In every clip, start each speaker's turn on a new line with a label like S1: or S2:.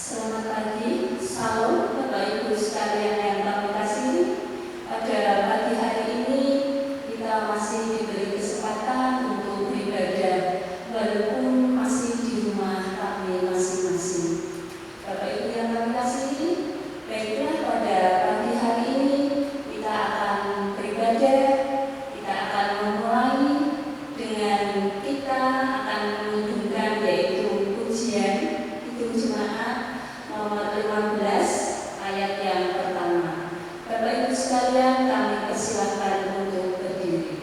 S1: Selamat pagi, salam Bapak Ibu sekalian yang kami kasihi. Pada pagi hari ini kita masih diberi kesempatan untuk beribadah walaupun masih di rumah kami masing-masing. Bapak Ibu yang kami kasihi, baiklah pada pagi hari ini kita akan beribadah, kita akan memulai dengan kita akan menghidupkan yaitu pujian Hitung Jemaat nomor 15 ayat yang pertama. Bapak Ibu sekalian, kami persilakan untuk berdiri.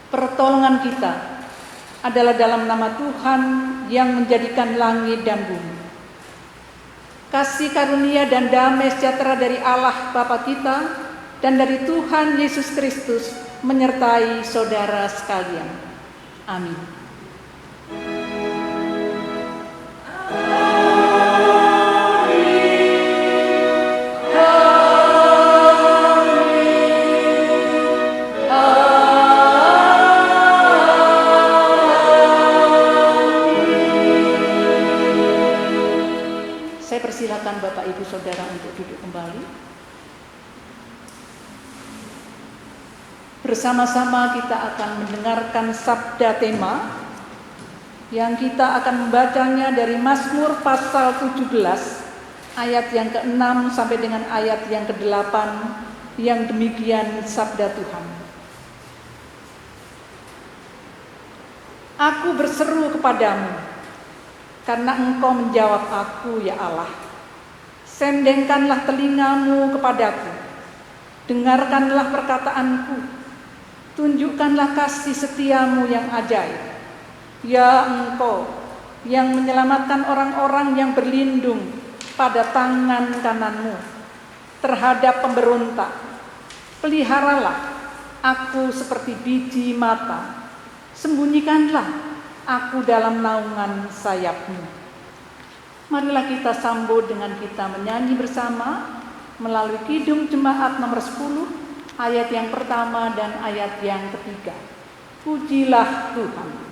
S2: Pertolongan kita adalah dalam nama Tuhan yang menjadikan langit dan bumi. Kasih karunia dan damai sejahtera dari Allah Bapa kita dan dari Tuhan Yesus Kristus menyertai saudara sekalian. Amin. Silakan Bapak Ibu Saudara untuk duduk kembali. Bersama-sama kita akan mendengarkan sabda tema yang kita akan membacanya dari Mazmur pasal 17 ayat yang ke-6 sampai dengan ayat yang ke-8 yang demikian sabda Tuhan. Aku berseru kepadamu karena Engkau menjawab aku, ya Allah. Sendengkanlah telingamu kepadaku, dengarkanlah perkataanku, tunjukkanlah kasih setiamu yang ajaib. Ya Engkau yang menyelamatkan orang-orang yang berlindung pada tangan kananmu terhadap pemberontak. Peliharalah aku seperti biji mata, sembunyikanlah aku dalam naungan sayapmu. Marilah kita sambut dengan kita menyanyi bersama melalui Kidung Jemaat nomor 10 ayat yang pertama dan ayat yang ketiga. Pujilah Tuhan.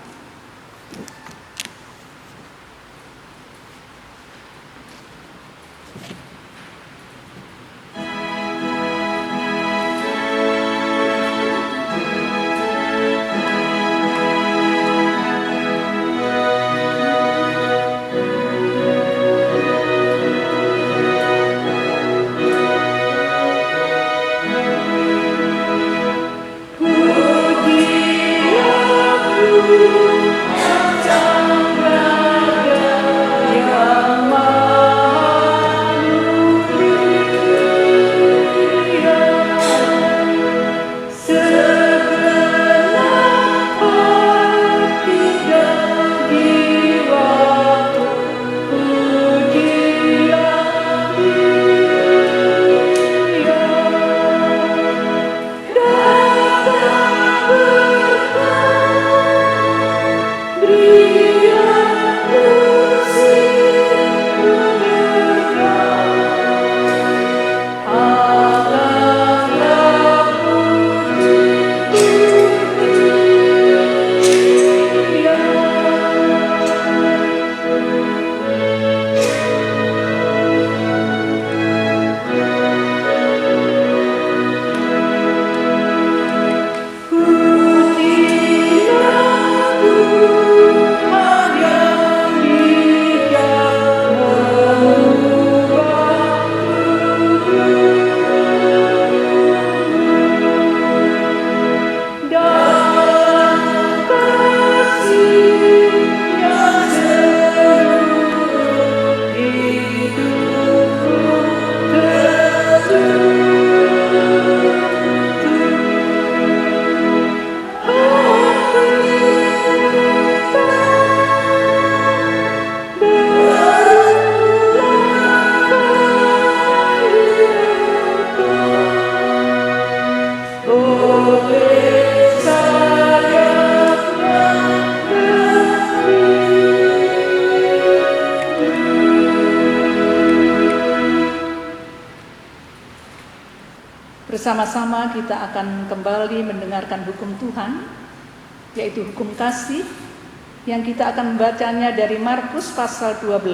S2: Bersama-sama kita akan kembali mendengarkan hukum Tuhan, yaitu hukum kasih, yang kita akan membacanya dari Markus pasal 12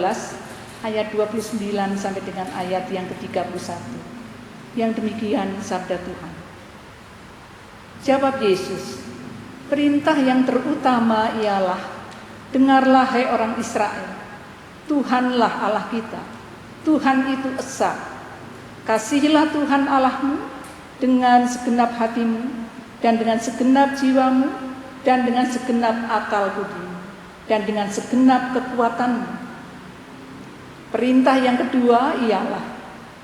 S2: ayat 29 sampai dengan ayat yang ke-31. Yang demikian sabda Tuhan. Jawab Yesus, perintah yang terutama ialah, dengarlah hai orang Israel, Tuhanlah Allah kita, Tuhan itu esa. Kasihilah Tuhan Allahmu dengan segenap hatimu, dan dengan segenap jiwamu, dan dengan segenap akal budimu, dan dengan segenap kekuatanmu. Perintah yang kedua ialah,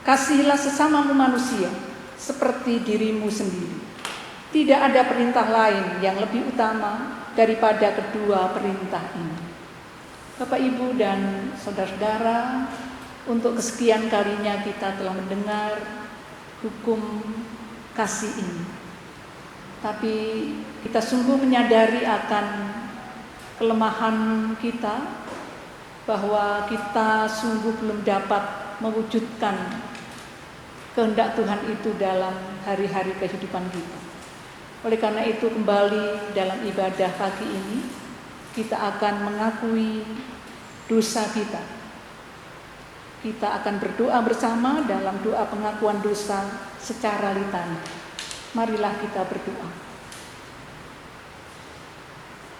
S2: kasihilah sesamamu manusia seperti dirimu sendiri. Tidak ada perintah lain yang lebih utama daripada kedua perintah ini. Bapak, Ibu, dan saudara-saudara, untuk kesekian kalinya kita telah mendengar hukum kasih ini. Tapi kita sungguh menyadari akan kelemahan kita, bahwa kita sungguh belum dapat mewujudkan kehendak Tuhan itu dalam hari-hari kehidupan kita. Oleh karena itu, kembali dalam ibadah pagi ini, kita akan mengakui dosa kita. Kita akan berdoa bersama dalam doa pengakuan dosa secara litani. Marilah kita berdoa.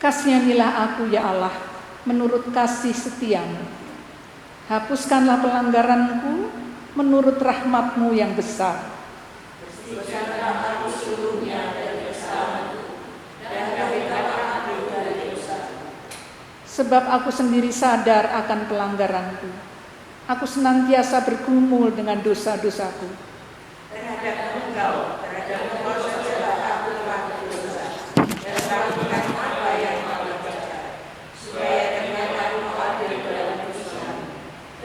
S2: Kasihanilah aku ya Allah, menurut kasih setiamu. Hapuskanlah pelanggaranku menurut rahmat-Mu yang besar. Bersihkanlah aku seluruhnya dari kesalahanku, dan bebaskanlah aku dari dosa. Sebab aku sendiri sadar akan pelanggaranku. Aku senantiasa bergumul dengan dosa-dosaku. Terhadap Engkau sajalah aku telah berdosa, dan melakukan apa yang Kau jaga, supaya dengan aku adil dalam dosa,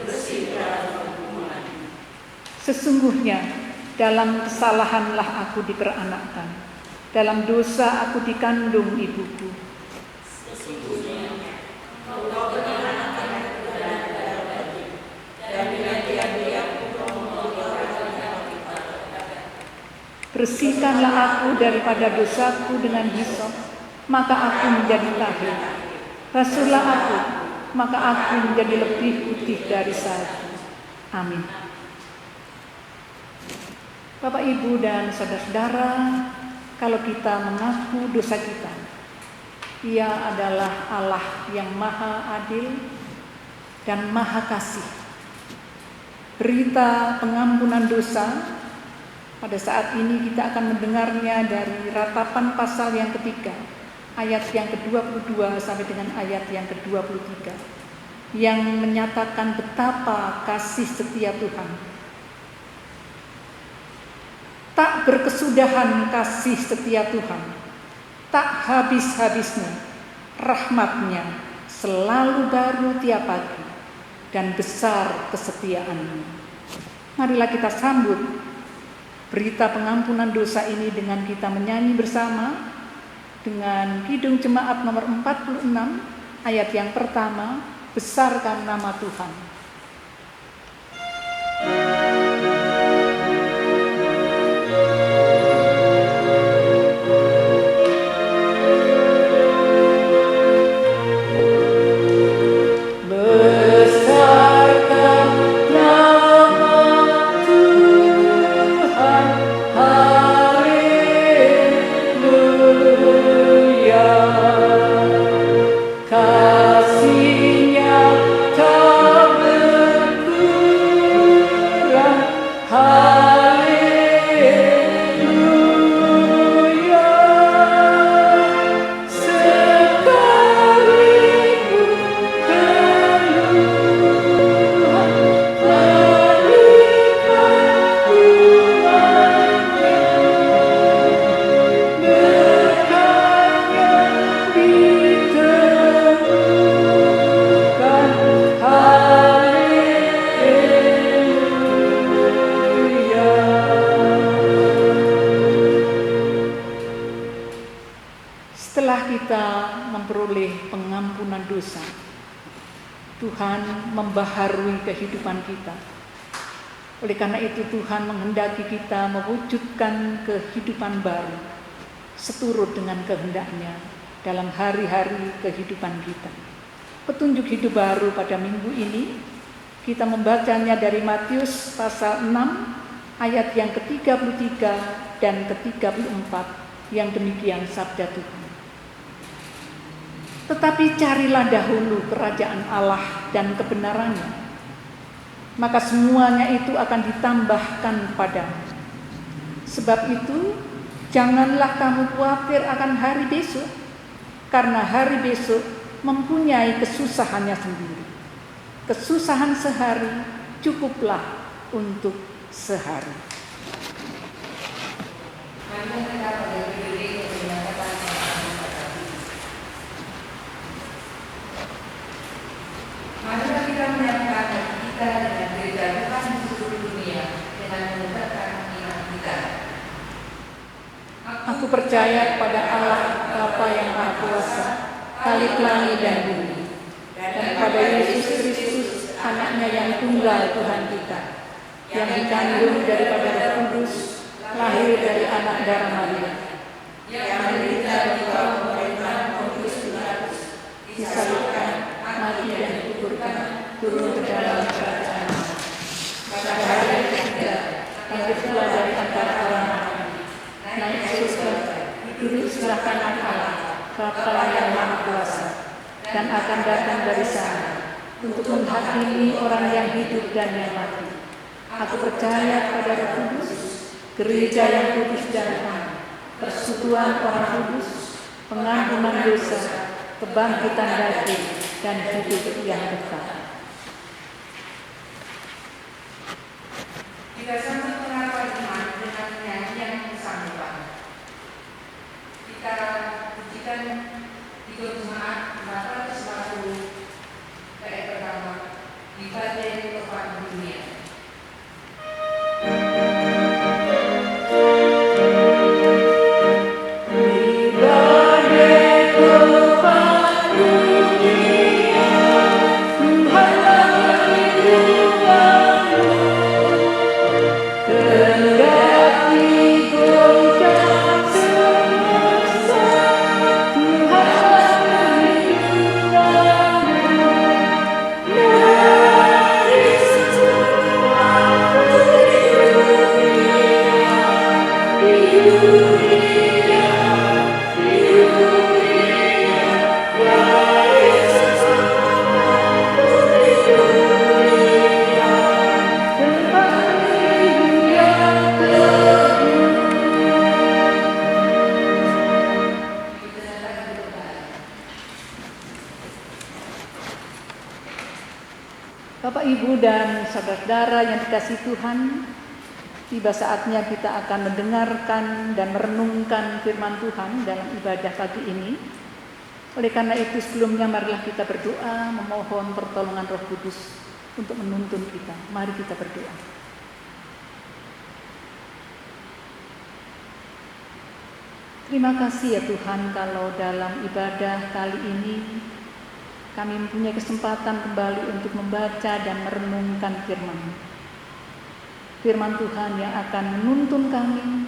S2: bersih dalam pergumulan. Sesungguhnya dalam kesalahanlah aku diperanakkan, dalam dosa aku dikandung ibuku. Sesungguhnya Engkau menyelamatkan aku dari dalam daging, dan dengan diam-diam Engkau memelihara hati kepadaku. Bersihkanlah aku daripada dosaku dengan hisop, maka aku menjadi tahir. Basuhlah aku, maka aku menjadi lebih putih dari salju. Amin. Bapak, Ibu, dan saudara-saudara, kalau kita mengaku dosa kita, Ia adalah Allah yang maha adil dan maha kasih. Berita pengampunan dosa, pada saat ini kita akan mendengarnya dari Ratapan pasal yang ketiga, ayat yang ke-22 sampai dengan ayat yang ke-23, yang menyatakan betapa kasih setia Tuhan. Tak berkesudahan kasih setia Tuhan, tak habis-habisnya rahmat-Nya selalu baru tiap pagi, dan besar kesetiaan-Nya. Marilah kita sambut berita pengampunan dosa ini dengan kita menyanyi bersama dengan Kidung Jemaat nomor 46 ayat yang pertama, besarkan nama Tuhan. memperoleh pengampunan dosa, Tuhan membaharui kehidupan kita. Oleh karena itu Tuhan menghendaki kita mewujudkan kehidupan baru seturut dengan kehendak-Nya dalam hari-hari kehidupan kita. Petunjuk hidup baru pada minggu ini kita membacanya dari Matius pasal 6 ayat yang ke-33 dan ke-34 yang demikian sabda Tuhan. Tetapi carilah dahulu kerajaan Allah dan kebenarannya, maka semuanya itu akan ditambahkan padamu. Sebab itu, janganlah kamu khawatir akan hari besok, karena hari besok mempunyai kesusahannya sendiri. Kesusahan sehari cukuplah untuk sehari.
S3: Marilah kita menyiapkan hati kita dengan gereja Tuhan di seluruh dunia dengan menyebarkan iman kita.
S2: Aku percaya pada Allah Bapa yang Maha Kuasa, Khalik langit dan bumi, dan pada Yesus Kristus, Anak-Nya yang tunggal Tuhan kita, yang dikandung daripada Roh Kudus, lahir dari anak darah Maria, yang menderita di bawah pemerintahan Pontius Pilatus, disalibkan, mati dan dikuburkan, turun ke dalam kerajaan Allah. Pada hari ketiga, bangkit pula dari antara orang mati, naik ke surga, duduk sebelah kanan Allah, Bapa yang Maha Kuasa, dan akan datang dari sana untuk menghakimi orang yang hidup dan yang mati. Aku percaya pada Roh Kudus, gereja yang kudus dan satu, persekutuan orang kudus, pengampunan dosa, kebangkitan daging, dan hidup yang kekal.
S3: Kita sambut pengakuan iman dengan nyanyian kesambutan. Kita pujikan tiga jemaat 440 PE pertama di Badai Topan Dunia.
S2: Bapak, Ibu, dan saudara-saudara yang dikasihi Tuhan, tiba saatnya kita akan mendengarkan dan merenungkan firman Tuhan dalam ibadah pagi ini. Oleh karena itu sebelumnya marilah kita berdoa memohon pertolongan Roh Kudus untuk menuntun kita. Mari kita berdoa. Terima kasih ya Tuhan kalau dalam ibadah kali ini kami mempunyai kesempatan kembali untuk membaca dan merenungkan firman. Firman Tuhan yang akan menuntun kami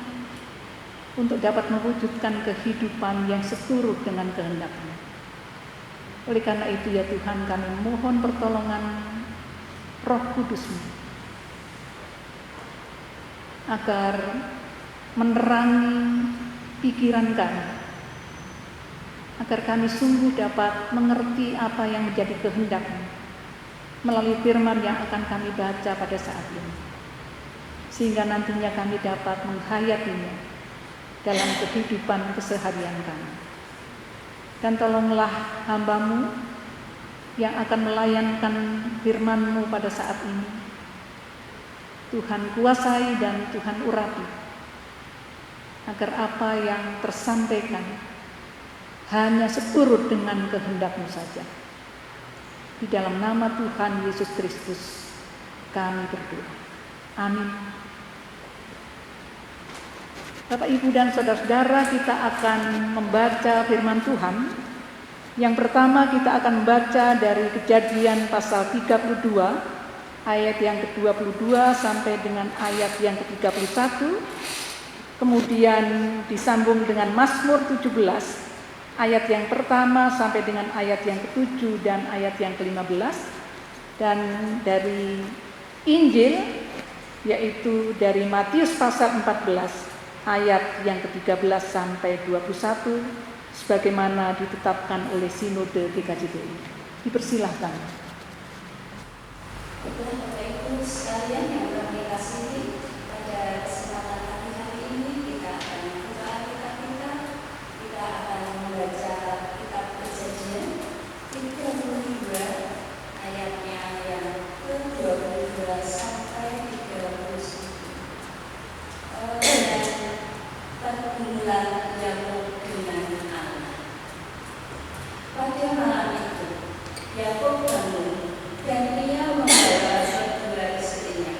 S2: untuk dapat mewujudkan kehidupan yang seturut dengan kehendak-Nya. Oleh karena itu ya Tuhan, kami mohon pertolongan Roh Kudus-Mu agar menerangi pikiran kami, agar kami sungguh dapat mengerti apa yang menjadi kehendak-Mu melalui firman yang akan kami baca pada saat ini, sehingga nantinya kami dapat menghayatinya dalam kehidupan keseharian kami. Dan tolonglah hamba-Mu yang akan melayankan firman-Mu pada saat ini. Tuhan kuasai dan Tuhan urapi, agar apa yang tersampaikan hanya seturut dengan kehendak-Mu saja. Di dalam nama Tuhan Yesus Kristus kami berdoa. Amin. Bapak, Ibu, dan saudara-saudara, kita akan membaca firman Tuhan. Yang pertama kita akan membaca dari Kejadian pasal 32 ayat yang ke-22 sampai dengan ayat yang ke-31. Kemudian disambung dengan Mazmur 17 ayat yang pertama sampai dengan ayat yang ke-7 dan ayat yang ke-15. Dan dari Injil yaitu dari Matius pasal 14 ayat yang ke-13 sampai 21 sebagaimana ditetapkan oleh Sinode GKJDI. Dipersilahkan.
S1: Bapak Ibu sekalian yang kami kasihi, pada kesempatan pagi hari ini kita akan membuka Alkitab kita akan membaca kitab Kejadian 32 ayatnya yang ke-22 sampai 31. Dan pergumulan Yakub dengan Allah. Pada malam itu Yakub bangun dan ia membawa kedua istrinya,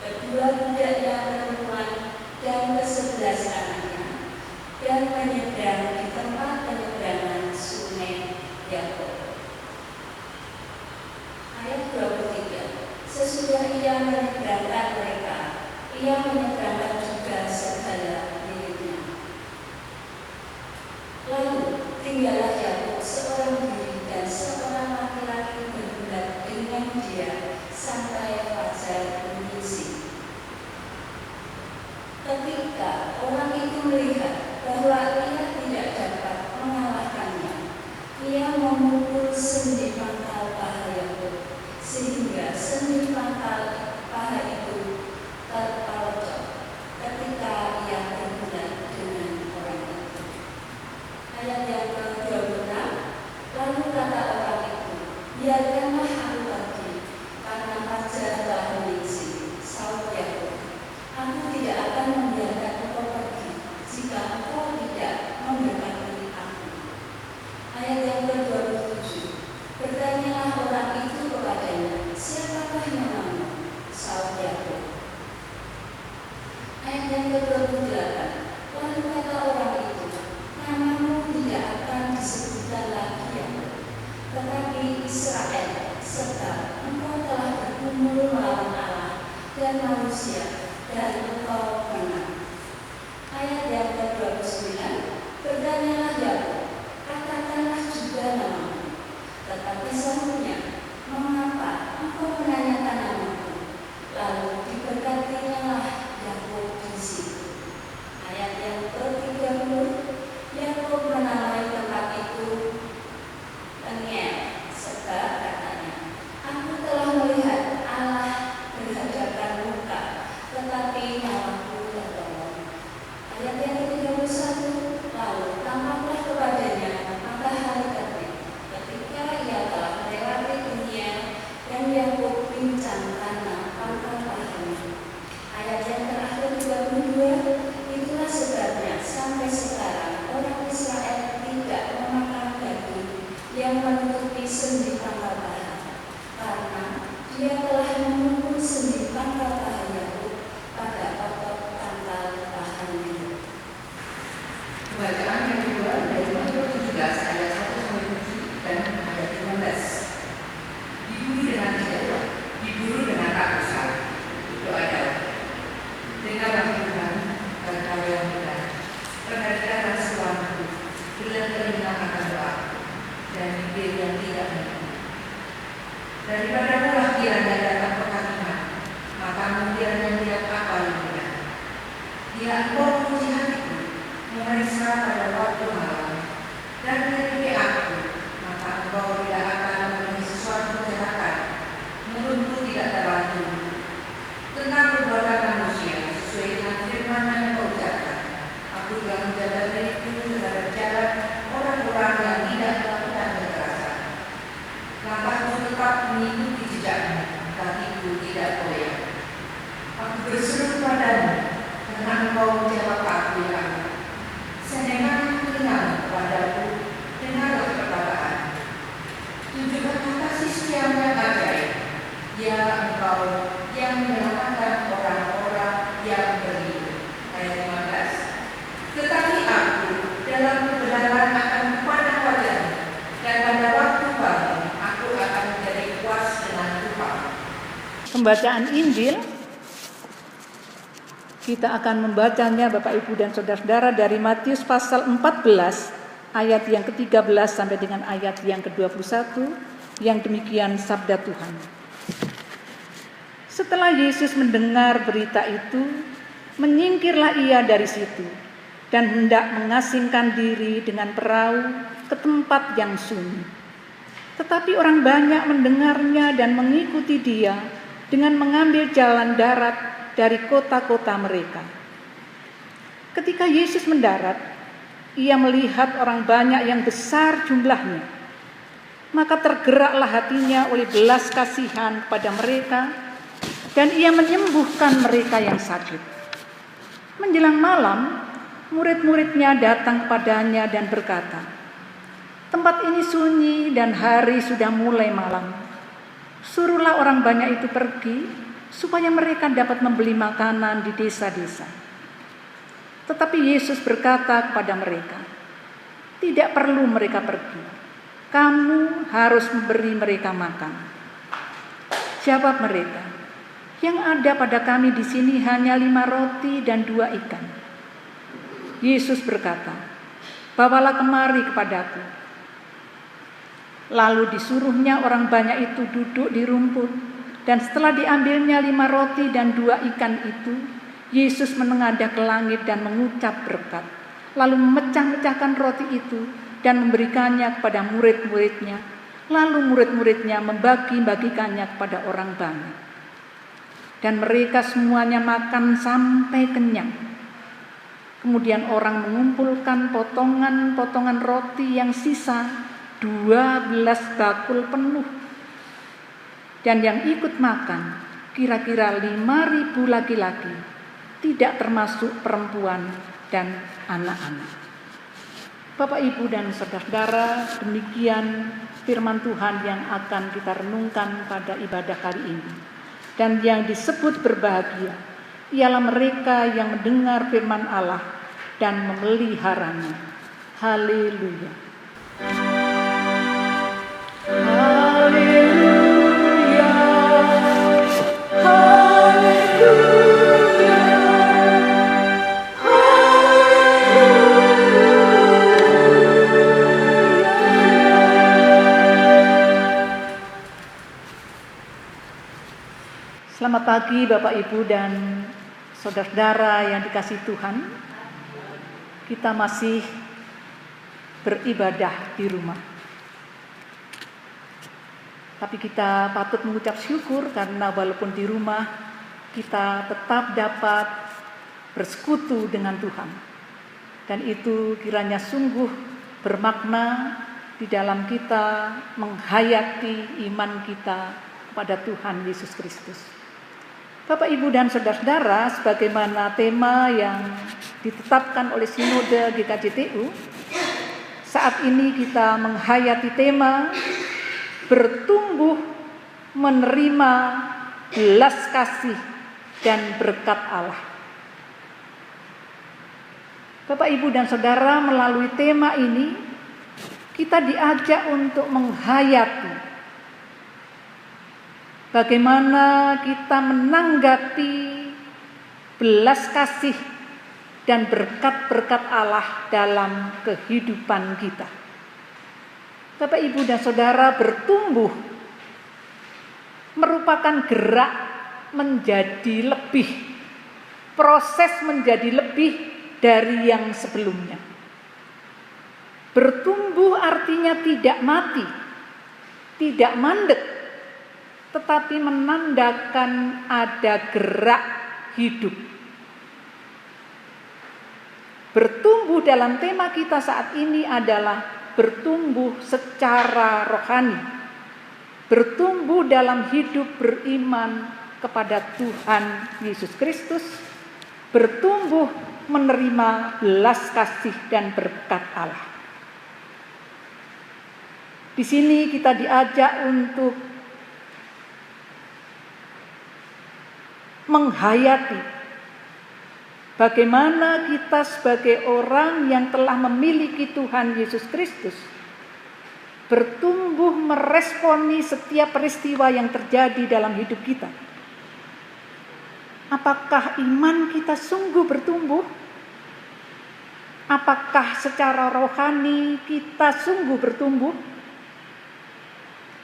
S1: kedua budaknya perempuan dan ke-11 anaknya, dan menyeberang di tempat penyeberangan sungai Yakub. Ayat 23. Sesudah ia menyeberangkan mereka, ia menyeberangkan juga segala miliknya. Lalu tinggallah Yakub seorang diri dan seorang laki-laki berbudak dengan dia sampai fajar menyingsing. Ketika orang itu melihat bahwa ia tidak dapat mengalahkannya, ia memukul sendi pangkal paha Yakub sehingga sendi pangkal paha itu terpelocok ketika ia berbudak dengan orang itu. Ayat yang ke-26, lalu kata orang itu, biarkanlah aku pergi, karena fajar telah menyingsing. Saud Yakub, aku tidak akan membiarkan engkau pergi jika engkau tidak memberkati aku. Ayat yang ke-27, bertanyalah orang itu kepadanya, siapakah namamu? Saud Yakub. Ayat yang ke-28, lalu kata orang itu, namamu tidak akan disebutkan lagi Yakub, tetapi Israel, serta engkau telah bergumul melawan Allah dan manusia, dan engkau menang. Ayat yang ke-29, bertanyalah Yakub, katakanlah juga namamu. Tetapi sahutnya, mengapa engkau menanyakan namaku? Lalu diberkatinyalah Yakub di situ. Ayat yang ke-30, Yakub menamai tempat itu Peniel, sebab katanya, aku telah melihat Allah berhadapan muka, tetapi nyawaku tertolong. Ayat yang ke-31, lalu tampaklah kepadanya matahari terbit ketika ia telah melewati dunia dan Yakub pincang karena pangkal pahanya. Ayat yang terakhir 22, itulah sebabnya sampai sekarang orang Israel tidak memakan daging yang menutupi sendi pangkal paha, karena dia telah memukul sendi pangkal paha Yakub pada otot pangkal pahanya.
S3: Bacaan yang kedua dari Mazmur 17 ayat 1 sampai 7 dan ayat 15. Diburu dengan tidak, diburu dengan tak besar, itu adalah dengarlah Tuhan dan kau yang benar, perhatikanlah suaraku, bila telinga akan doaku, dan bibir yang tidak mengerti. Daripadamu lah kiranya datang kehakiman, matamu kiranya melihat apa yang benar. Bila engkau memuji hatiku, memeriksa pada waktu malam, dan menyelidiki aku, maka engkau tidak akan memenuhi sesuatu kejahatan, mulutmu tidak terlanjur. Tentang perbuatan manusia, sesuai dengan firman yang engkau ucapkan, aku telah menjaga diriku terhadap jalan orang-orang yang tidak melakukan kekerasan. Langkahku tetap mengikuti jejakmu, kakiku tidak goyah. Aku berseru padamu, karena engkau menjawab aku ya Allah. Senengan telingamu kepadaku, dengarlah perkataan. Tunjukkan kasih setiamu yang ajaib, ya engkau yang menyelamatkan orang-orang yang berhidup. Ayat 15. Tetapi aku dalam kebenaran akan memandang wajahmu, dan pada waktu pagi aku akan menjadi puas dengan upah.
S2: Pembacaan Injil kita akan membacanya Bapak Ibu dan Saudara-saudara dari Matius pasal 14 ayat yang ke-13 sampai dengan ayat yang ke-21, yang demikian sabda Tuhan. Setelah Yesus mendengar berita itu, menyingkirlah ia dari situ dan hendak mengasingkan diri dengan perahu ke tempat yang sunyi. Tetapi orang banyak mendengarnya dan mengikuti dia dengan mengambil jalan darat dari kota-kota mereka. Ketika Yesus mendarat, ia melihat orang banyak yang besar jumlahnya. Maka tergeraklah hatinya oleh belas kasihan kepada mereka, dan ia menyembuhkan mereka yang sakit. Menjelang malam, murid-muridnya datang kepadanya dan berkata, "Tempat ini sunyi dan hari sudah mulai malam. Suruhlah orang banyak itu pergi, supaya mereka dapat membeli makanan di desa-desa." Tetapi Yesus berkata kepada mereka, "Tidak perlu mereka pergi. Kamu harus memberi mereka makan." Jawab mereka, "Yang ada pada kami di sini hanya 5 roti dan 2 ikan. Yesus berkata, "Bawalah kemari kepadaku." Lalu disuruhnya orang banyak itu duduk di rumput, dan setelah diambilnya 5 roti dan 2 ikan itu, Yesus menengadah ke langit dan mengucap berkat, lalu memecah-mecahkan roti itu dan memberikannya kepada murid-muridnya, lalu murid-muridnya membagi-bagikannya kepada orang banyak. Dan mereka semuanya makan sampai kenyang. Kemudian orang mengumpulkan potongan-potongan roti yang sisa 12 bakul penuh. Dan yang ikut makan kira-kira 5.000 laki-laki, tidak termasuk perempuan dan anak-anak. Bapak, Ibu, dan saudara-saudara, demikian firman Tuhan yang akan kita renungkan pada ibadah kali ini. Dan yang disebut berbahagia ialah mereka yang mendengar firman Allah dan memeliharanya. Haleluya. Haleluya. Haleluya. Selamat pagi Bapak, Ibu, dan saudara-saudara yang dikasihi Tuhan. Kita masih beribadah di rumah. Tapi kita patut mengucap syukur karena walaupun di rumah kita tetap dapat bersekutu dengan Tuhan. Dan itu kiranya sungguh bermakna di dalam kita menghayati iman kita kepada Tuhan Yesus Kristus. Bapak, Ibu, dan saudara-saudara, sebagaimana tema yang ditetapkan oleh Sinode GKJTU, saat ini kita menghayati tema bertumbuh menerima belas kasih dan berkat Allah. Bapak, Ibu, dan saudara, melalui tema ini kita diajak untuk menghayati bagaimana kita menanggapi belas kasih dan berkat-berkat Allah dalam kehidupan kita. Bapak, Ibu, dan saudara, bertumbuh merupakan gerak menjadi lebih, proses menjadi lebih dari yang sebelumnya. Bertumbuh artinya tidak mati, tidak mandek, tetapi menandakan ada gerak hidup. Bertumbuh dalam tema kita saat ini adalah bertumbuh secara rohani, bertumbuh dalam hidup beriman kepada Tuhan Yesus Kristus, bertumbuh menerima belas kasih dan berkat Allah. Di sini kita diajak untuk menghayati bagaimana kita sebagai orang yang telah memiliki Tuhan Yesus Kristus bertumbuh meresponi setiap peristiwa yang terjadi dalam hidup kita apakah iman kita sungguh bertumbuh? Apakah secara rohani kita sungguh bertumbuh?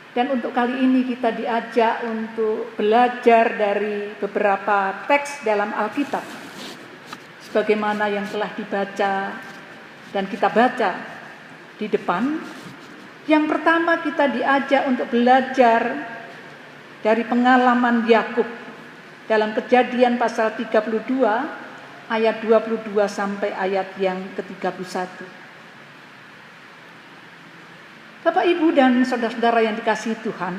S2: Dan untuk kali ini kita diajak untuk belajar dari beberapa teks dalam Alkitab, sebagaimana yang telah dibaca dan kita baca di depan. Yang pertama, kita diajak untuk belajar dari pengalaman Yakub dalam Kejadian pasal 32 ayat 22 sampai ayat yang ke-31. Bapak, Ibu, dan saudara-saudara yang dikasihi Tuhan,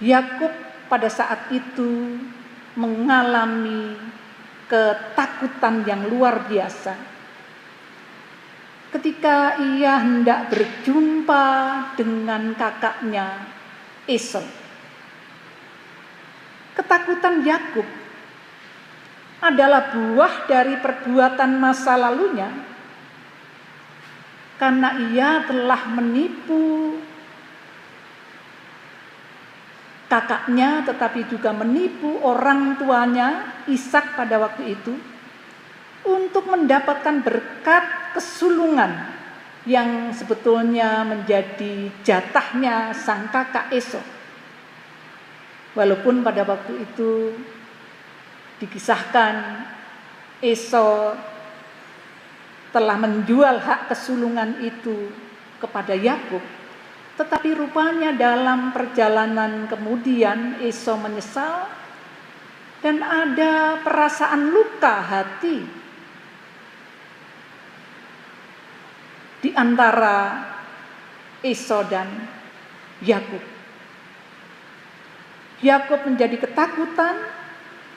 S2: Yakub pada saat itu mengalami ketakutan yang luar biasa ketika ia hendak berjumpa dengan kakaknya Esau. Ketakutan Yakub adalah buah dari perbuatan masa lalunya, karena ia telah menipu kakaknya, tetapi juga menipu orang tuanya Ishak pada waktu itu untuk mendapatkan berkat kesulungan yang sebetulnya menjadi jatahnya sang kakak Esau. Walaupun pada waktu itu dikisahkan Esau telah menjual hak kesulungan itu kepada Yakub, tetapi rupanya dalam perjalanan kemudian Esau menyesal dan ada perasaan luka hati di antara Esau dan Yakub. Yakub menjadi ketakutan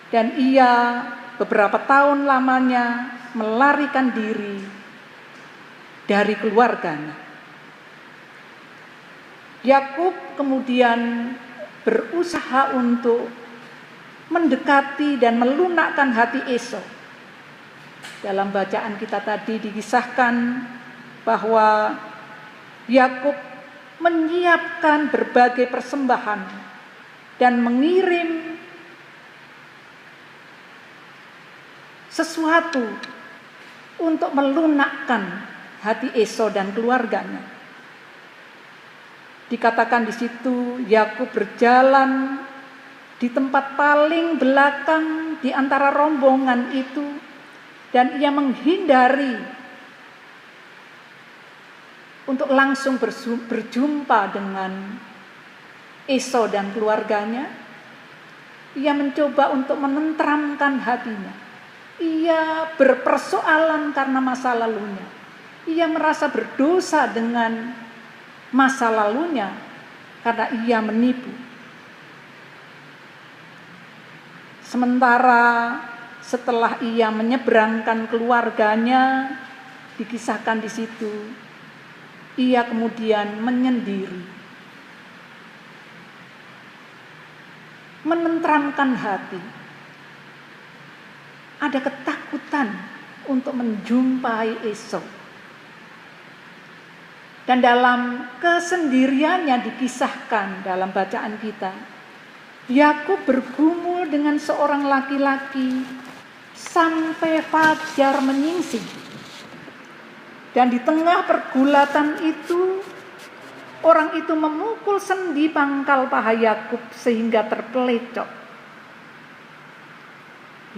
S2: dan ia beberapa tahun lamanya melarikan diri dari keluarganya. Yakub kemudian berusaha untuk mendekati dan melunakkan hati Esau. Dalam bacaan kita tadi dikisahkan bahwa Yakub menyiapkan berbagai persembahan dan mengirim sesuatu untuk melunakkan hati Esau dan keluarganya. Dikatakan di situ Yakub berjalan di tempat paling belakang di antara rombongan itu dan ia menghindari untuk langsung berjumpa dengan Esau dan keluarganya. Ia mencoba untuk menenteramkan hatinya. Ia berpersoalan karena masa lalunya. Ia merasa berdosa dengan masa lalunya karena ia menipu. Sementara setelah ia menyeberangkan keluarganya, dikisahkan di situ, ia kemudian menyendiri, menenteramkan hati. Ada ketakutan untuk menjumpai Esau. Dan dalam kesendiriannya dikisahkan dalam bacaan kita, Yakub bergumul dengan seorang laki-laki sampai fajar menyingsing. Dan di tengah pergulatan itu, orang itu memukul sendi pangkal paha Yakub sehingga terpelecok.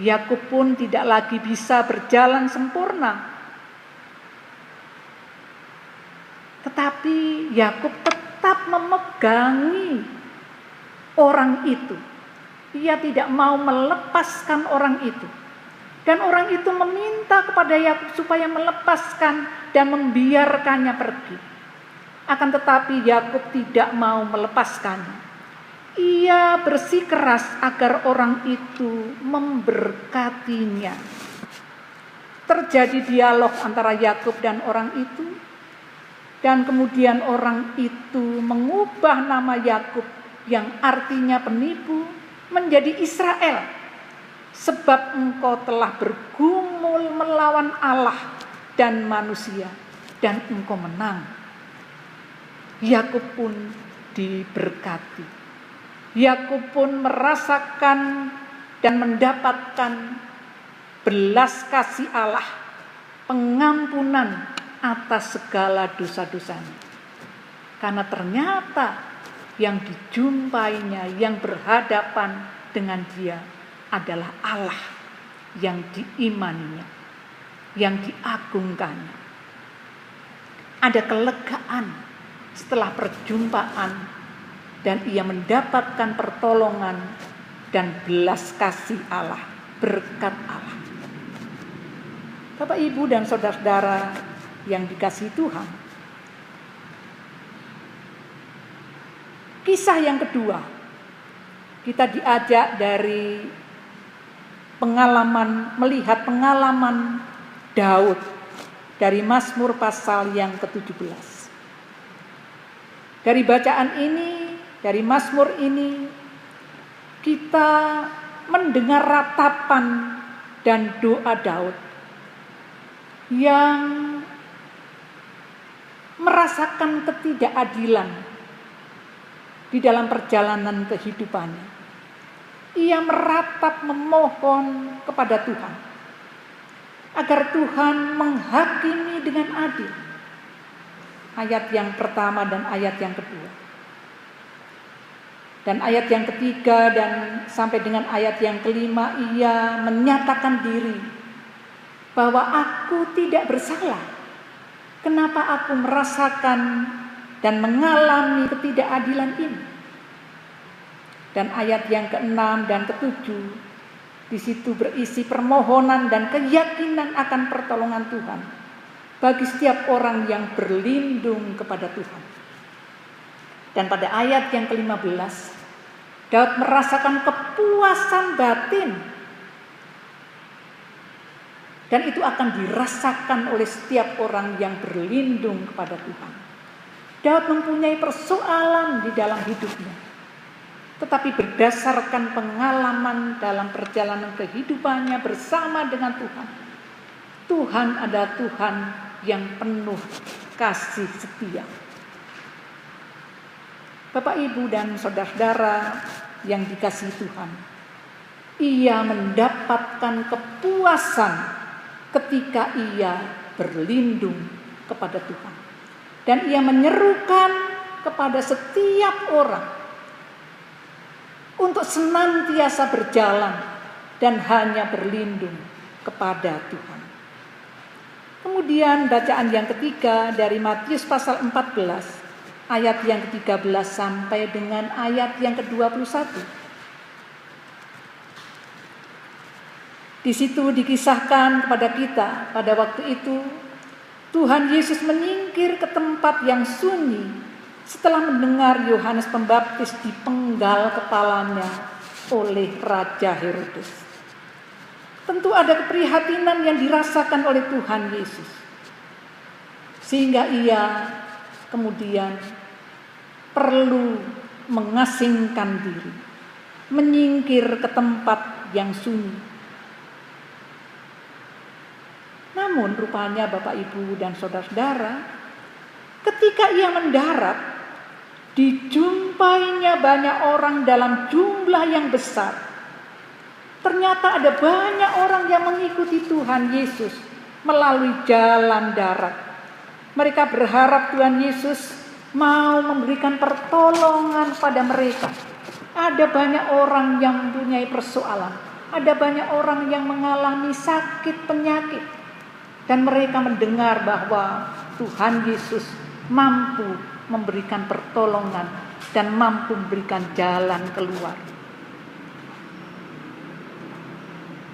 S2: Yakub pun tidak lagi bisa berjalan sempurna. Tetapi Yakub tetap memegangi orang itu. Ia tidak mau melepaskan orang itu. Dan orang itu meminta kepada Yakub supaya melepaskan dan membiarkannya pergi. Akan tetapi Yakub tidak mau melepaskannya. Ia bersikeras agar orang itu memberkatinya. Terjadi dialog antara Yakub dan orang itu. Dan kemudian orang itu mengubah nama Yakub yang artinya penipu menjadi Israel. Sebab engkau telah bergumul melawan Allah dan manusia dan engkau menang. Yakub pun diberkati. Yakub pun merasakan dan mendapatkan belas kasih Allah, pengampunan atas segala dosa-dosanya. Karena ternyata yang dijumpainya, yang berhadapan dengan dia adalah Allah yang diimaninya, yang diagungkannya. Ada kelegaan setelah perjumpaan dan ia mendapatkan pertolongan dan belas kasih Allah, berkat Allah. Bapak, Ibu, dan saudara-saudara yang dikasihi Tuhan, kisah yang kedua, kita diajak dari melihat pengalaman Daud dari Mazmur pasal yang ke-17. Dari bacaan ini, dari Mazmur ini, kita mendengar ratapan dan doa Daud yang merasakan ketidakadilan di dalam perjalanan kehidupannya. Ia meratap memohon kepada Tuhan agar Tuhan menghakimi dengan adil. Ayat yang pertama dan ayat yang kedua. Dan ayat yang ketiga dan sampai dengan ayat yang kelima, ia menyatakan diri bahwa aku tidak bersalah. Kenapa aku merasakan dan mengalami ketidakadilan ini? Dan ayat yang ke-6 dan ke-7, di situ berisi permohonan dan keyakinan akan pertolongan Tuhan bagi setiap orang yang berlindung kepada Tuhan. Dan pada ayat yang ke-15, Daud merasakan kepuasan batin. Dan itu akan dirasakan oleh setiap orang yang berlindung kepada Tuhan. Daud mempunyai persoalan di dalam hidupnya. Tetapi berdasarkan pengalaman dalam perjalanan kehidupannya bersama dengan Tuhan, Tuhan adalah Tuhan yang penuh kasih setia. Bapak, Ibu, dan saudara-saudara yang dikasihi Tuhan, ia mendapatkan kepuasan ketika ia berlindung kepada Tuhan. Dan ia menyerukan kepada setiap orang untuk senantiasa berjalan dan hanya berlindung kepada Tuhan. Kemudian bacaan yang ketiga dari Matius pasal 14 ayat yang ke-13 sampai dengan ayat yang ke-21. Di situ dikisahkan kepada kita pada waktu itu Tuhan Yesus menyingkir ke tempat yang sunyi setelah mendengar Yohanes Pembaptis dipenggal kepalanya oleh Raja Herodes. Tentu ada keprihatinan yang dirasakan oleh Tuhan Yesus, sehingga ia kemudian perlu mengasingkan diri, menyingkir ke tempat yang sunyi. Namun rupanya Bapak, Ibu, dan saudara-saudara, ketika ia mendarat, dijumpainya banyak orang dalam jumlah yang besar. Ternyata ada banyak orang yang mengikuti Tuhan Yesus melalui jalan darat. Mereka berharap Tuhan Yesus mau memberikan pertolongan pada mereka. Ada banyak orang yang mempunyai persoalan. Ada banyak orang yang mengalami sakit penyakit. Dan mereka mendengar bahwa Tuhan Yesus mampu memberikan pertolongan dan mampu memberikan jalan keluar.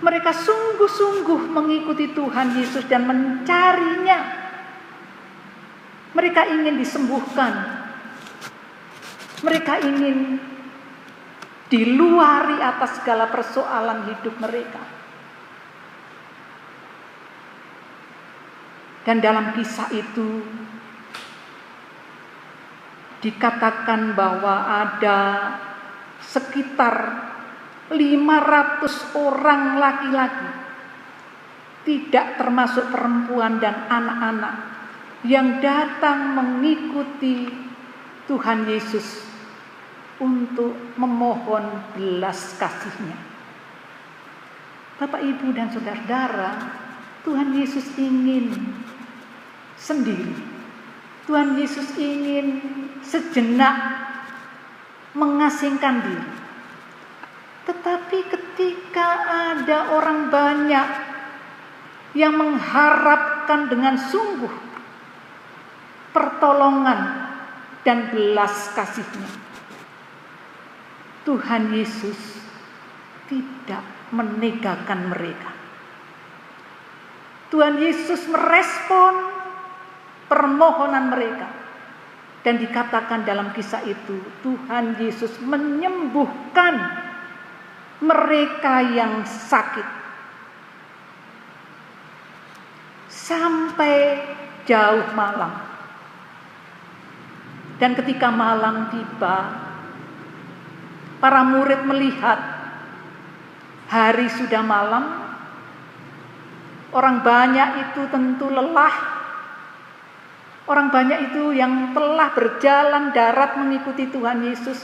S2: Mereka sungguh-sungguh mengikuti Tuhan Yesus dan mencarinya. Mereka ingin disembuhkan. Mereka ingin diluari atas segala persoalan hidup mereka. Dan dalam kisah itu dikatakan bahwa ada sekitar 500 orang laki-laki, tidak termasuk perempuan dan anak-anak, yang datang mengikuti Tuhan Yesus untuk memohon belas kasih-Nya. Bapak, Ibu, dan saudara-saudara, Tuhan Yesus ingin sendiri. Tuhan Yesus ingin sejenak mengasingkan diri. Tetapi ketika ada orang banyak yang mengharapkan dengan sungguh pertolongan dan belas kasih-Nya, Tuhan Yesus tidak meninggalkan mereka. Tuhan Yesus merespon permohonan mereka. Dan dikatakan dalam kisah itu, Tuhan Yesus menyembuhkan mereka yang sakit. Sampai jauh malam. Dan ketika malam tiba, para murid melihat hari sudah malam. Orang banyak itu tentu lelah. Orang banyak itu yang telah berjalan darat mengikuti Tuhan Yesus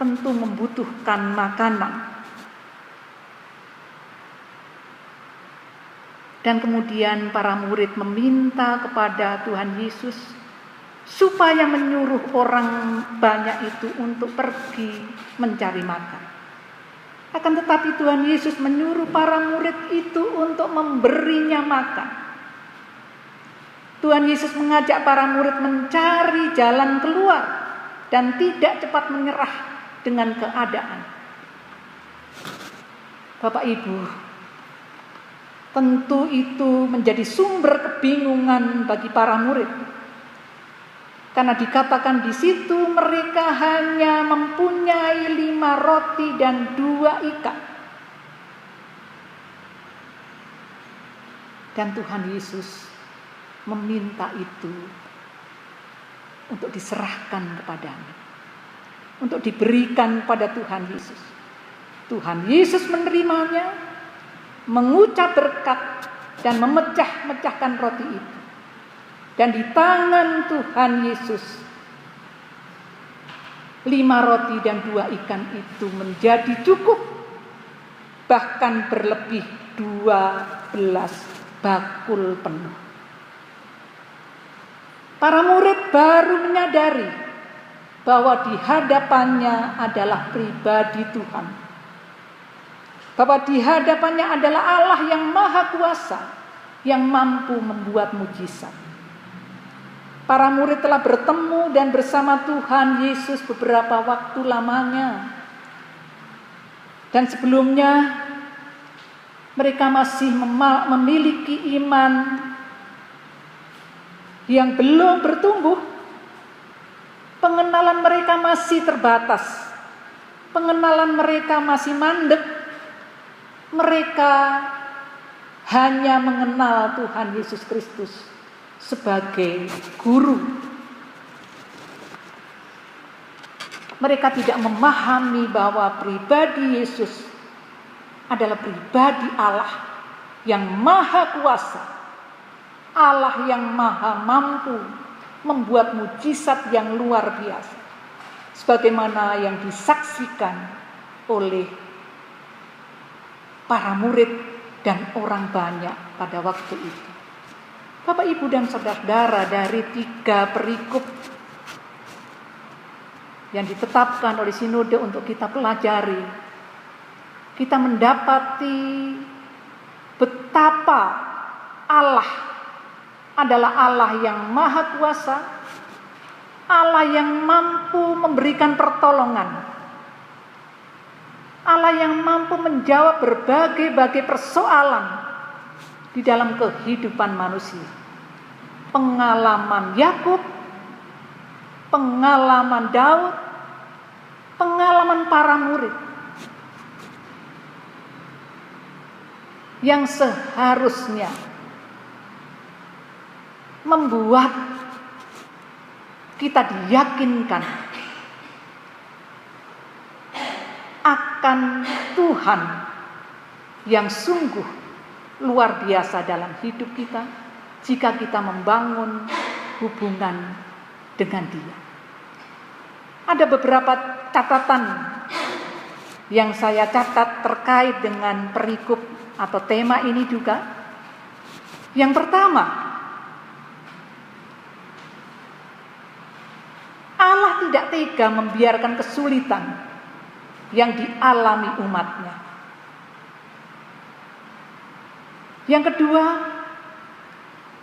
S2: tentu membutuhkan makanan. Dan kemudian para murid meminta kepada Tuhan Yesus supaya menyuruh orang banyak itu untuk pergi mencari makan. Akan tetapi Tuhan Yesus menyuruh para murid itu untuk memberinya makan. Tuhan Yesus mengajak para murid mencari jalan keluar dan tidak cepat menyerah dengan keadaan. Bapak, Ibu, tentu itu menjadi sumber kebingungan bagi para murid. Karena dikatakan di situ mereka hanya mempunyai 5 roti dan 2 ikan. Dan Tuhan Yesus meminta itu untuk diserahkan kepadanya, untuk diberikan pada Tuhan Yesus. Tuhan Yesus menerimanya, mengucap berkat dan memecah-mecahkan roti itu. Dan di tangan Tuhan Yesus 5 roti dan 2 ikan itu menjadi cukup, bahkan berlebih 12 bakul penuh. Para murid baru menyadari bahwa di hadapannya adalah pribadi Tuhan. Bahwa di hadapannya adalah Allah yang maha kuasa, yang mampu membuat mujizat. Para murid telah bertemu dan bersama Tuhan Yesus beberapa waktu lamanya. Dan sebelumnya mereka masih memiliki iman yang belum bertumbuh. Pengenalan mereka masih terbatas. Pengenalan mereka masih mandek. Mereka hanya mengenal Tuhan Yesus Kristus sebagai guru. Mereka tidak memahami bahwa pribadi Yesus adalah pribadi Allah yang maha kuasa, Allah yang maha mampu membuat mujizat yang luar biasa, sebagaimana yang disaksikan oleh para murid dan orang banyak pada waktu itu. Bapak, Ibu, dan saudara-saudara, dari 3 perikop yang ditetapkan oleh sinode untuk kita pelajari, kita mendapati betapa Allah adalah Allah yang maha kuasa, Allah yang mampu memberikan pertolongan, Allah yang mampu menjawab berbagai-bagai persoalan di dalam kehidupan manusia. Pengalaman Yakub, pengalaman Daud, pengalaman para murid yang seharusnya membuat kita diyakinkan akan Tuhan yang sungguh luar biasa dalam hidup kita jika kita membangun hubungan dengan Dia. Ada beberapa catatan yang saya catat terkait dengan perikop atau tema ini juga. Yang pertama, Allah tidak tega membiarkan kesulitan yang dialami umatnya. Yang kedua,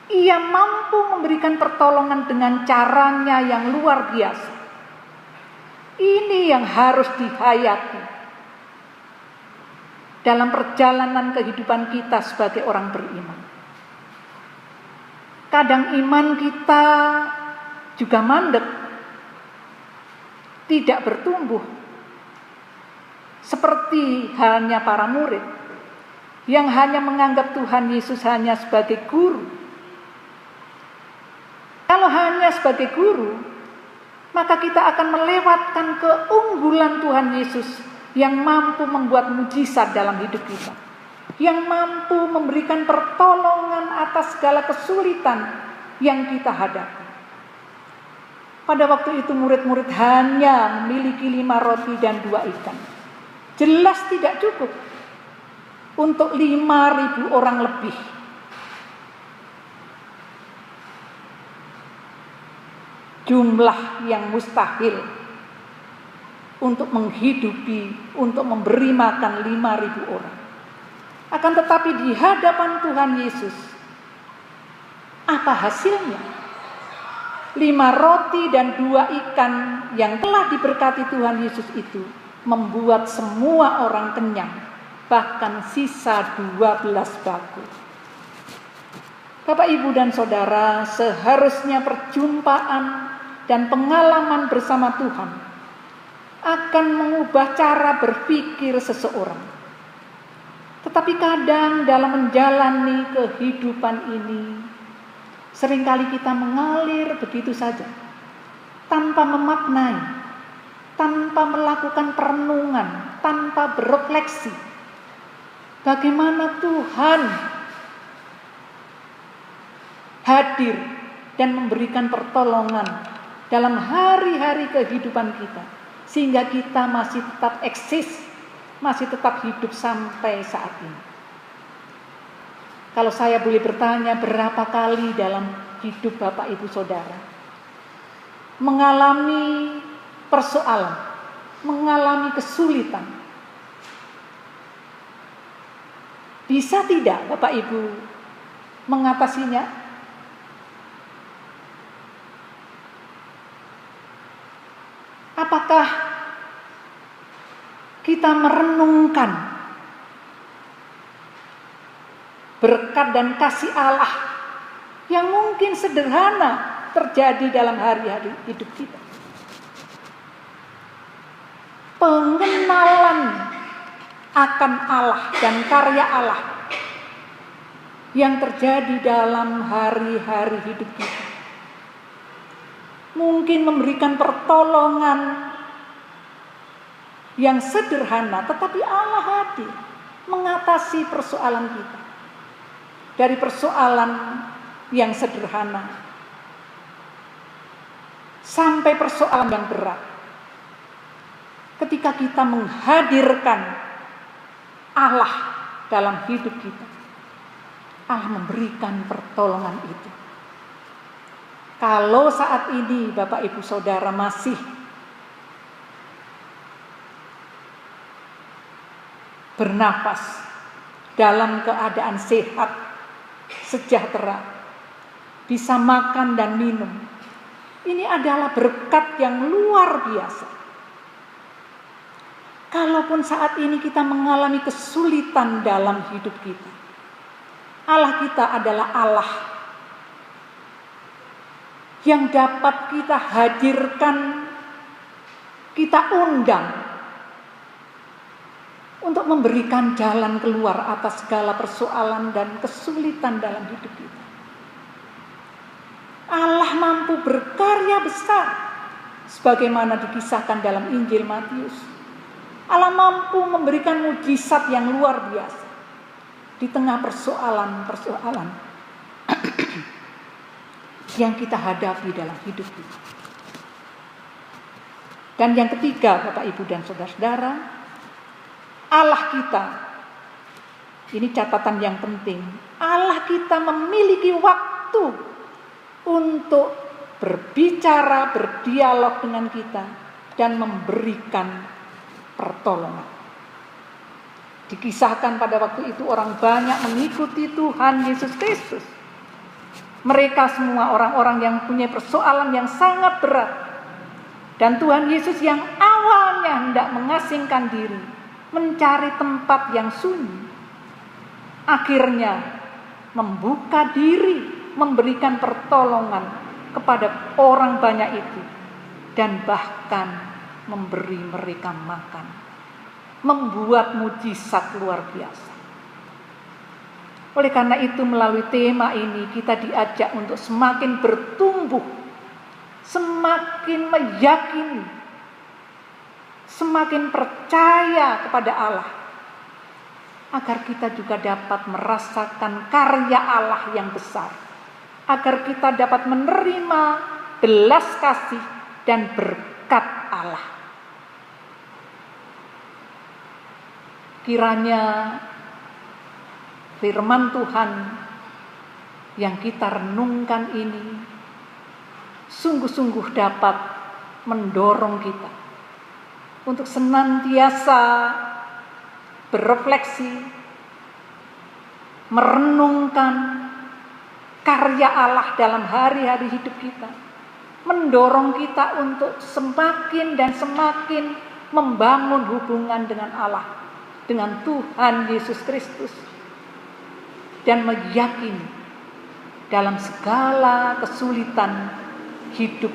S2: Ia mampu memberikan pertolongan dengan caranya yang luar biasa. Ini yang harus dihayati dalam perjalanan kehidupan kita sebagai orang beriman. Kadang iman kita juga mandek, tidak bertumbuh, seperti halnya para murid yang hanya menganggap Tuhan Yesus hanya sebagai guru. Kalau hanya sebagai guru, maka kita akan melewatkan keunggulan Tuhan Yesus yang mampu membuat mujizat dalam hidup kita, yang mampu memberikan pertolongan atas segala kesulitan yang kita hadapi. Pada waktu itu murid-murid hanya memiliki 5 roti dan 2 ikan. Jelas tidak cukup untuk 5.000 orang lebih. Jumlah yang mustahil untuk menghidupi, untuk memberi makan 5.000 orang. Akan tetapi di hadapan Tuhan Yesus, apa hasilnya? 5 roti dan 2 ikan yang telah diberkati Tuhan Yesus itu membuat semua orang kenyang, bahkan sisa 12 bakul. Bapak, Ibu, dan Saudara, seharusnya perjumpaan dan pengalaman bersama Tuhan akan mengubah cara berpikir seseorang. Tetapi kadang dalam menjalani kehidupan ini, seringkali kita mengalir begitu saja, tanpa memaknai, tanpa melakukan perenungan, tanpa berefleksi. Bagaimana Tuhan hadir dan memberikan pertolongan dalam hari-hari kehidupan kita, sehingga kita masih tetap eksis, masih tetap hidup sampai saat ini. Kalau saya boleh bertanya, berapa kali dalam hidup Bapak, Ibu, Saudara mengalami persoalan, mengalami kesulitan? Bisa tidak Bapak, Ibu mengatasinya? Apakah kita merenungkan berkat dan kasih Allah yang mungkin sederhana terjadi dalam hari-hari hidup kita? Pengenalan akan Allah dan karya Allah yang terjadi dalam hari-hari hidup kita mungkin memberikan pertolongan yang sederhana, tetapi Allah hadir mengatasi persoalan kita. Dari persoalan yang sederhana sampai persoalan yang berat. Ketika kita menghadirkan Allah dalam hidup kita, Allah memberikan pertolongan itu. Kalau saat ini Bapak, Ibu, Saudara masih bernafas dalam keadaan sehat, sejahtera, bisa makan dan minum, ini adalah berkat yang luar biasa. Kalaupun saat ini kita mengalami kesulitan dalam hidup kita, Allah kita adalah Allah yang dapat kita hadirkan, kita undang untuk memberikan jalan keluar atas segala persoalan dan kesulitan dalam hidup kita. Allah mampu berkarya besar sebagaimana dikisahkan dalam Injil Matius. Allah mampu memberikan mujizat yang luar biasa di tengah persoalan-persoalan yang kita hadapi dalam hidup kita. Dan yang ketiga, Bapak, Ibu, dan Saudara-saudara, Allah kita Ini catatan yang penting. Allah kita memiliki waktu untuk berbicara, berdialog dengan kita dan memberikan pertolongan. Dikisahkan pada waktu itu orang banyak mengikuti Tuhan Yesus Kristus. Mereka semua orang-orang yang punya persoalan yang sangat berat. Dan Tuhan Yesus yang awalnya hendak mengasingkan diri, mencari tempat yang sunyi, akhirnya membuka diri, memberikan pertolongan kepada orang banyak itu, dan bahkan memberi mereka makan, membuat mujizat luar biasa. Oleh karena itu, melalui tema ini kita diajak untuk semakin bertumbuh, semakin meyakini, semakin percaya kepada Allah, agar kita juga dapat merasakan karya Allah yang besar, agar kita dapat menerima belas kasih dan berkat Allah. Kiranya firman Tuhan yang kita renungkan ini sungguh-sungguh dapat mendorong kita untuk senantiasa berefleksi, merenungkan karya Allah dalam hari-hari hidup kita, mendorong kita untuk semakin dan semakin membangun hubungan dengan Allah, dengan Tuhan Yesus Kristus, dan meyakini dalam segala kesulitan hidup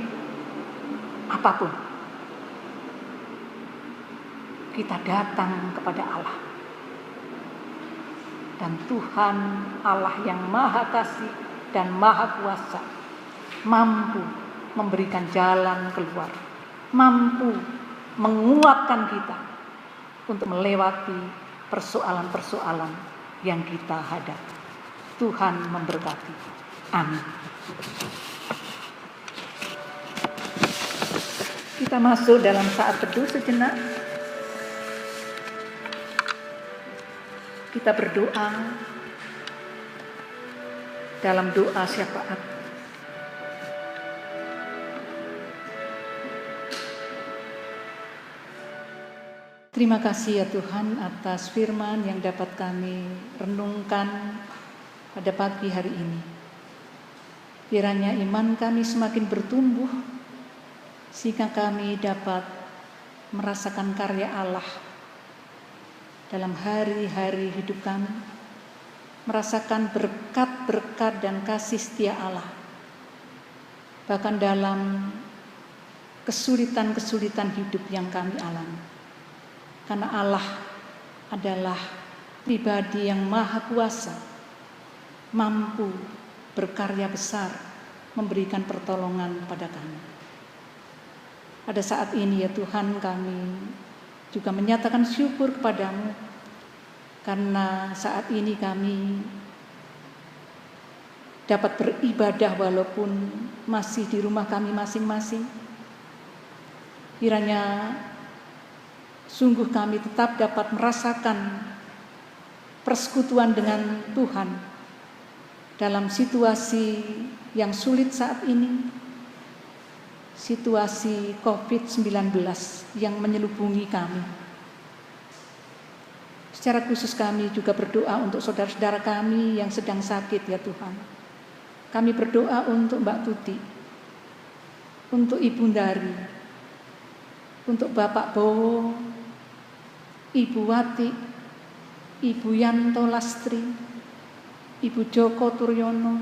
S2: apapun, kita datang kepada Allah. Dan Tuhan Allah yang Maha Kasih dan Maha Kuasa mampu memberikan jalan keluar, mampu menguatkan kita untuk melewati persoalan-persoalan yang kita hadapi. Tuhan memberkati. Amin. Kita masuk dalam saat teduh sejenak. Kita berdoa dalam doa syafaat. Terima kasih ya Tuhan atas firman yang dapat kami renungkan pada pagi hari ini. Kiranya iman kami semakin bertumbuh sehingga kami dapat merasakan karya Allah dalam hari-hari hidup kami, merasakan berkat-berkat dan kasih setia Allah, bahkan dalam kesulitan-kesulitan hidup yang kami alami. Karena Allah adalah pribadi yang maha kuasa, mampu berkarya besar, memberikan pertolongan pada kami. Pada saat ini ya Tuhan, kami juga menyatakan syukur kepadamu karena saat ini kami dapat beribadah walaupun masih di rumah kami masing-masing. Kiranya sungguh kami tetap dapat merasakan persekutuan dengan Tuhan dalam situasi yang sulit saat ini, situasi COVID-19 yang menyelubungi kami. Secara khusus kami juga berdoa untuk saudara-saudara kami yang sedang sakit ya Tuhan. Kami berdoa untuk Mbak Tuti, untuk Ibu Ndari, untuk Bapak Bowo, Ibu Wati, Ibu Yanto Lastri, Ibu Joko Turyono,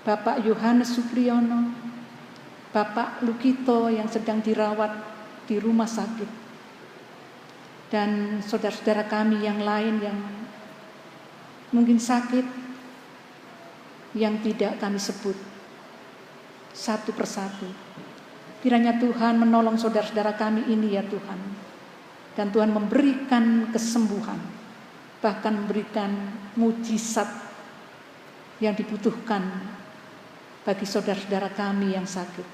S2: Bapak Yohanes Supriyono, Bapak Lukito yang sedang dirawat di rumah sakit, dan saudara-saudara kami yang lain yang mungkin sakit, yang tidak kami sebut satu persatu. Kiranya Tuhan menolong saudara-saudara kami ini ya Tuhan, dan Tuhan memberikan kesembuhan, bahkan memberikan mujizat yang dibutuhkan bagi saudara-saudara kami yang sakit,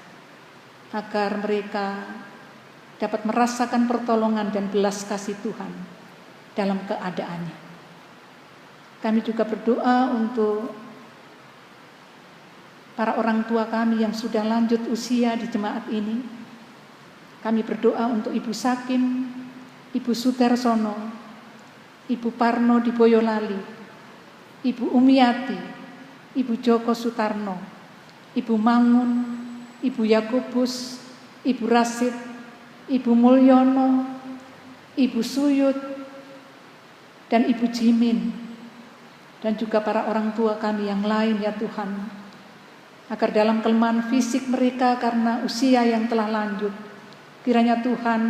S2: agar mereka dapat merasakan pertolongan dan belas kasih Tuhan dalam keadaannya. Kami juga berdoa untuk para orang tua kami yang sudah lanjut usia di jemaat ini. Kami berdoa untuk Ibu Sakim, Ibu Sudarsono, Ibu Parno di Boyolali, Ibu Umiati, Ibu Joko Sutarno, Ibu Mangun, Ibu Yakobus, Ibu Rasid, Ibu Mulyono, Ibu Suyut, dan Ibu Jimin, dan juga para orang tua kami yang lain ya Tuhan, agar dalam kelemahan fisik mereka karena usia yang telah lanjut, kiranya Tuhan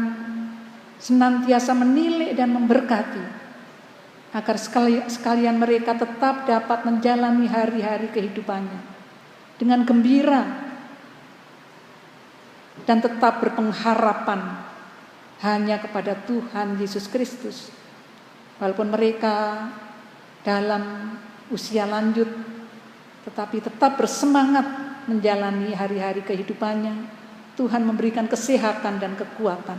S2: senantiasa menilik dan memberkati, agar sekalian mereka tetap dapat menjalani hari-hari kehidupannya dengan gembira dan tetap berpengharapan hanya kepada Tuhan Yesus Kristus. Walaupun mereka dalam usia lanjut, tetapi tetap bersemangat menjalani hari-hari kehidupannya. Tuhan memberikan kesehatan dan kekuatan.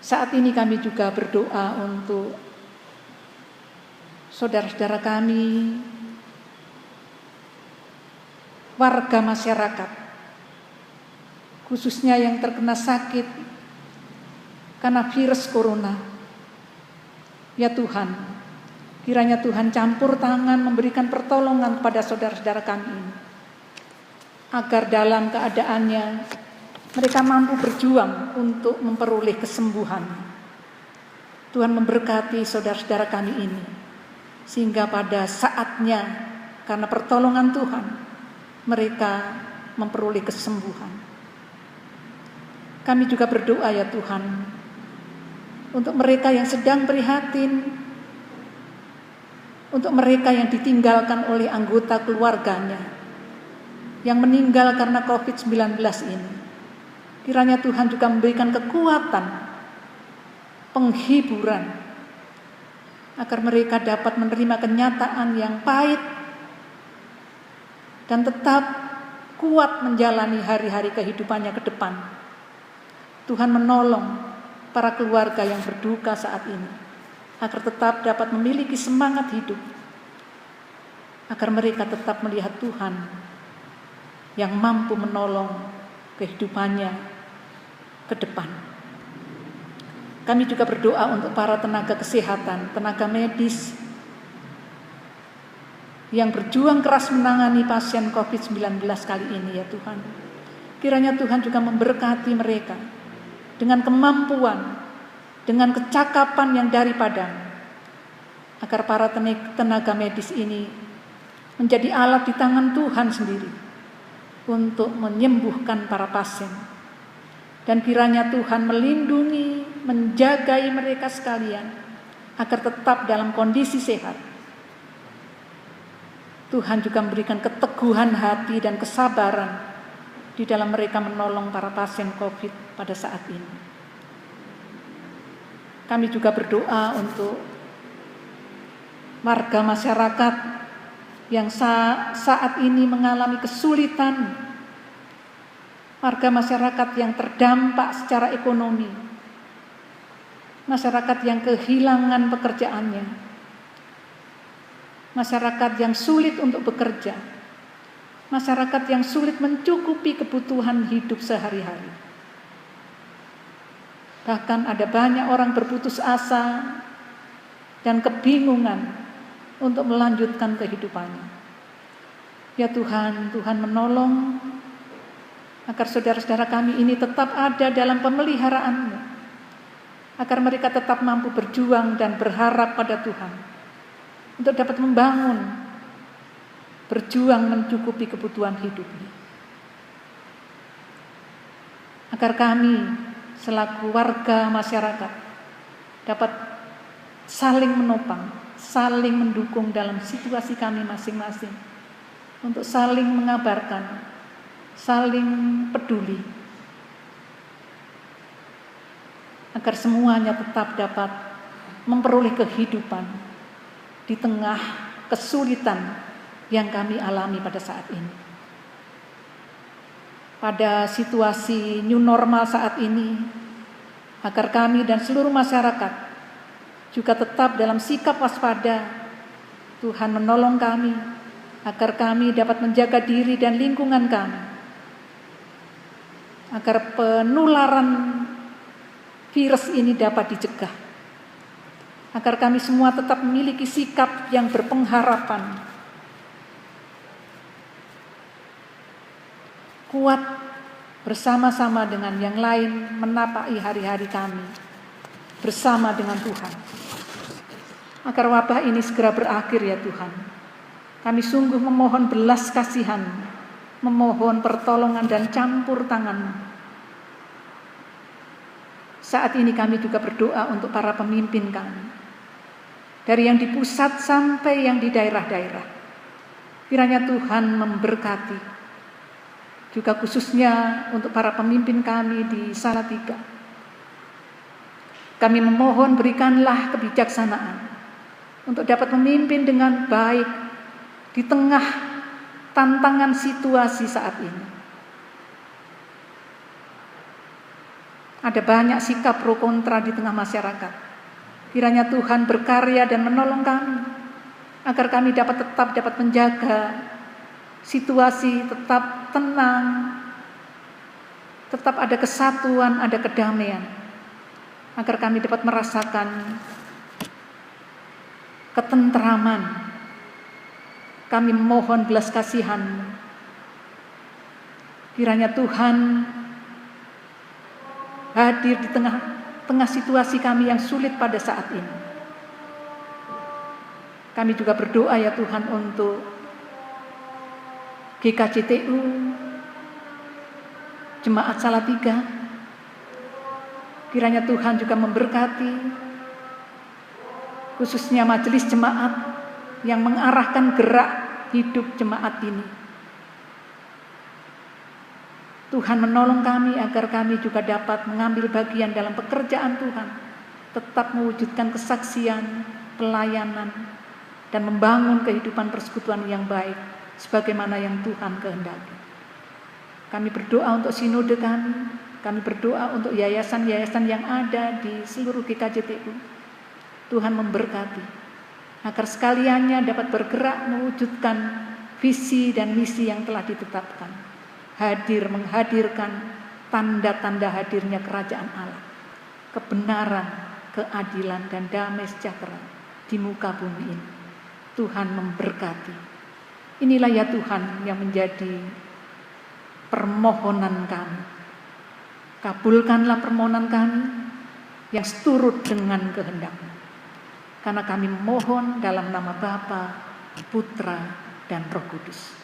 S2: Saat ini kami juga berdoa untuk saudara-saudara kami, warga masyarakat, khususnya yang terkena sakit karena virus corona. Ya Tuhan, kiranya Tuhan campur tangan memberikan pertolongan kepada saudara-saudara kami ini, agar dalam keadaannya mereka mampu berjuang untuk memperoleh kesembuhan. Tuhan memberkati saudara-saudara kami ini, sehingga pada saatnya karena pertolongan Tuhan mereka memperoleh kesembuhan. Kami juga berdoa ya Tuhan, untuk mereka yang sedang prihatin, untuk mereka yang ditinggalkan oleh anggota keluarganya, yang meninggal karena COVID-19 ini. Kiranya Tuhan juga memberikan kekuatan, penghiburan, agar mereka dapat menerima kenyataan yang pahit dan tetap kuat menjalani hari-hari kehidupannya ke depan. Tuhan menolong para keluarga yang berduka saat ini, agar tetap dapat memiliki semangat hidup, agar mereka tetap melihat Tuhan yang mampu menolong kehidupannya ke depan. Kami juga berdoa untuk para tenaga kesehatan, tenaga medis yang berjuang keras menangani pasien COVID-19 kali ini ya Tuhan. Kiranya Tuhan juga memberkati mereka dengan kemampuan, dengan kecakapan yang daripada-Mu, agar para tenaga medis ini menjadi alat di tangan Tuhan sendiri untuk menyembuhkan para pasien. Dan kiranya Tuhan melindungi, menjagai mereka sekalian agar tetap dalam kondisi sehat. Tuhan juga memberikan keteguhan hati dan kesabaran di dalam mereka menolong para pasien COVID pada saat ini. Kami juga berdoa untuk warga masyarakat yang saat ini mengalami kesulitan, warga masyarakat yang terdampak secara ekonomi, masyarakat yang kehilangan pekerjaannya, masyarakat yang sulit untuk bekerja, masyarakat yang sulit mencukupi kebutuhan hidup sehari-hari. Bahkan ada banyak orang berputus asa dan kebingungan untuk melanjutkan kehidupannya. Ya Tuhan, Tuhan menolong agar saudara-saudara kami ini tetap ada dalam pemeliharaan-Mu, agar mereka tetap mampu berjuang dan berharap pada Tuhan untuk dapat membangun, berjuang mencukupi kebutuhan hidupnya. Agar kami selaku warga masyarakat dapat saling menopang, saling mendukung dalam situasi kami masing-masing, untuk saling mengabarkan, saling peduli, agar semuanya tetap dapat memperoleh kehidupan di tengah kesulitan yang kami alami pada saat ini. Pada situasi new normal saat ini, agar kami dan seluruh masyarakat juga tetap dalam sikap waspada. Tuhan menolong kami agar kami dapat menjaga diri dan lingkungan kami, agar penularan virus ini dapat dicegah, agar kami semua tetap memiliki sikap yang berpengharapan, kuat bersama-sama dengan yang lain menapaki hari-hari kami bersama dengan Tuhan. Agar wabah ini segera berakhir ya Tuhan. Kami sungguh memohon belas kasihan, memohon pertolongan dan campur tangan. Saat ini kami juga berdoa untuk para pemimpin kami, dari yang di pusat sampai yang di daerah-daerah. Kiranya Tuhan memberkati, juga khususnya untuk para pemimpin kami di Salatiga. Kami memohon berikanlah kebijaksanaan untuk dapat memimpin dengan baik di tengah tantangan situasi saat ini. Ada banyak sikap pro kontra di tengah masyarakat. Kiranya Tuhan berkarya dan menolong kami agar kami dapat menjaga situasi tetap tenang, tetap ada kesatuan, ada kedamaian, agar kami dapat merasakan ketentraman. Kami memohon belas kasihan. Kiranya Tuhan hadir di tengah situasi kami yang sulit pada saat ini. Kami juga berdoa ya Tuhan untuk GKJTU, Jemaat Salatiga. Kiranya Tuhan juga memberkati khususnya majelis jemaat yang mengarahkan gerak hidup jemaat ini. Tuhan menolong kami agar kami juga dapat mengambil bagian dalam pekerjaan Tuhan, tetap mewujudkan kesaksian, pelayanan, dan membangun kehidupan persekutuan yang baik sebagaimana yang Tuhan kehendaki. Kami berdoa untuk sinode kami berdoa untuk yayasan-yayasan yang ada di seluruh GKJTU. Tuhan memberkati agar sekaliannya dapat bergerak mewujudkan visi dan misi yang telah ditetapkan. Menghadirkan tanda-tanda hadirnya kerajaan Allah, kebenaran, keadilan, dan damai sejahtera di muka bumi ini. Tuhan memberkati. Inilah ya Tuhan yang menjadi permohonan kami. Kabulkanlah permohonan kami yang seturut dengan kehendak-Mu. Karena kami memohon dalam nama Bapa, Putra, dan Roh Kudus.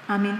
S2: Amin.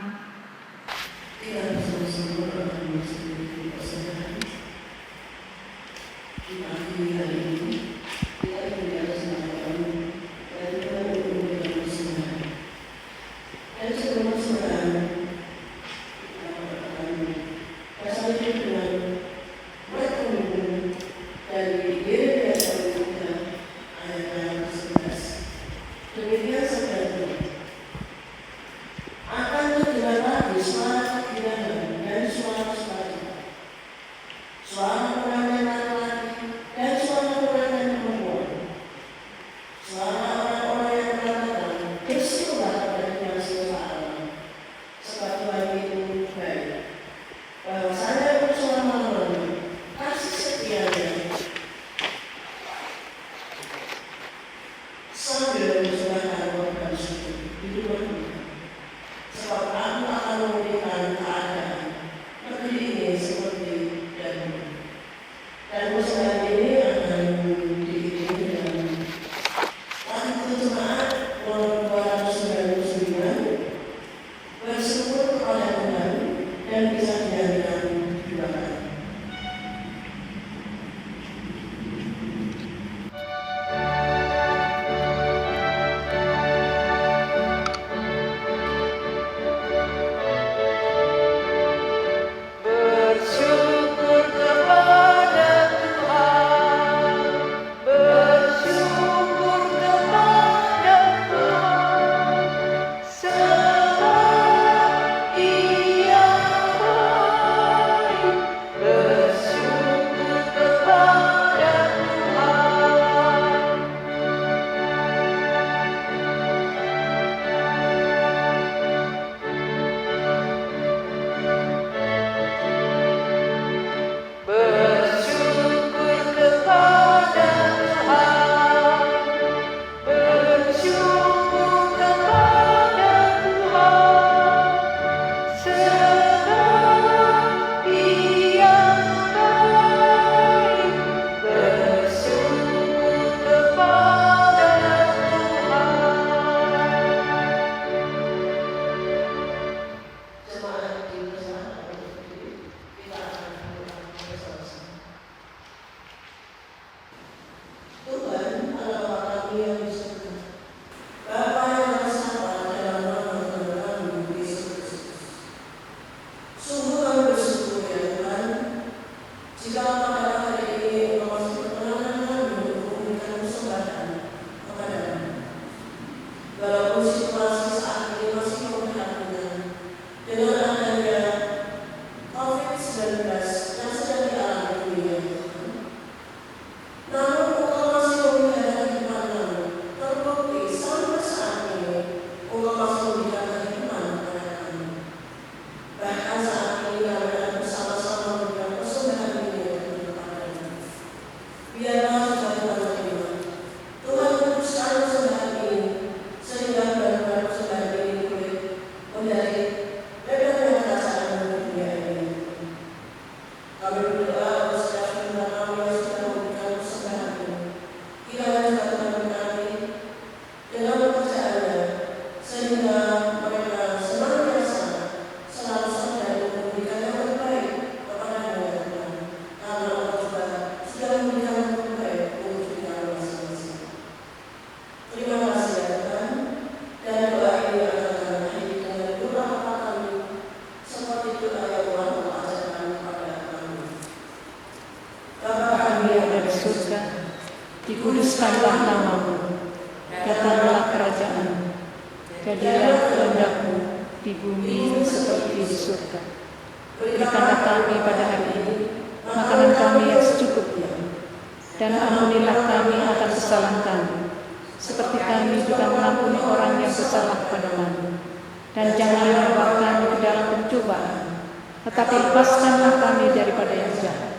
S2: namamu, datanglah kerajaan-Mu, jadilah kehendak-Mu di bumi seperti di surga. Berikanlah kami pada hari ini makanan kami yang secukupnya, dan ampunilah kami akan kesalahan kami, seperti kami juga mengampuni orang yang bersalah pada kami. Dan janganlah membawa kami ke dalam pencobaan, tetapi lepaskanlah kami daripada yang jahat.